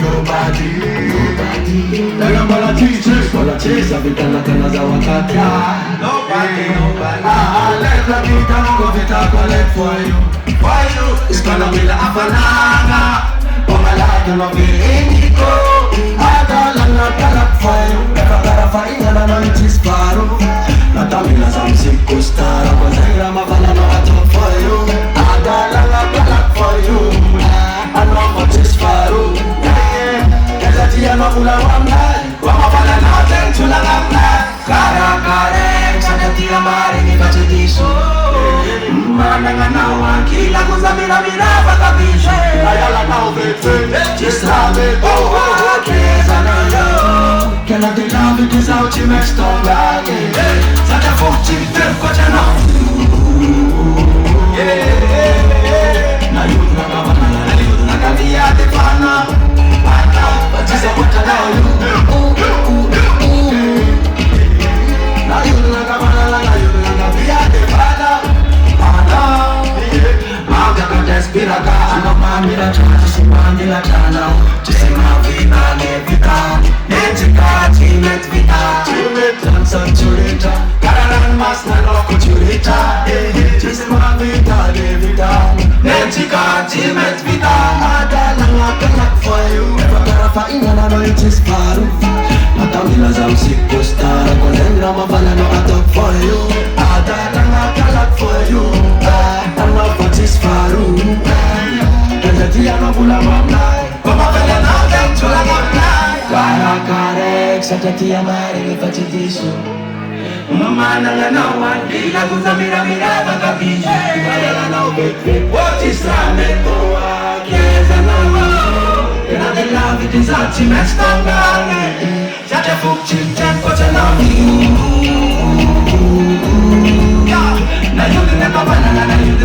nobody. Nigga, politics, vitana kana za wakati. Nobody. Let the beat and go fit up collect for you. It's gonna be the Afanana. Oh my life, you know me indigo. I don't know that for you. Never gotta find and I know it is far. Not a million some sick star. But I gram a fan and I talk for you. I don't know that for you. I know what is far. There's a tea and a full of one night. Wama fan and I tell to la gamna. Kare, sa the tea and mari ni bache diso. Mana nganawa kila kuzamira miraba kabisha. Ayala now just have it, keza na yo. Kela de love it is out, you make strong again. Such a fuck you, them kocha na. Na you na kavana, na you na kavia de pana. But just a kocha na you. Na you na kavana, na you na kavia de pana. Spiraga, ano mamira chana, si mamira chana, ci sei ma vita ne vita, netica met vita, danza ciurita, cararan mas na loco ciurita, ci sei ma vita ne vita, netica met vita, ada lang for you, never gotta find and I know it is far. Matamila za usiku star, konengra mabala no atok for you, ada lang for you, I know what is far. Tia no pula mamnai, come up and now them to la mamnai. Kara kare, saja tia mari mi facci disu. Mama na no one, ila kuzamira mira bagabishi. Kaya no big, what is rame toa? Keza no mo, and I love it is out in Estonga. Saja fucci tempo ce l'ho. Na you never wanna, na you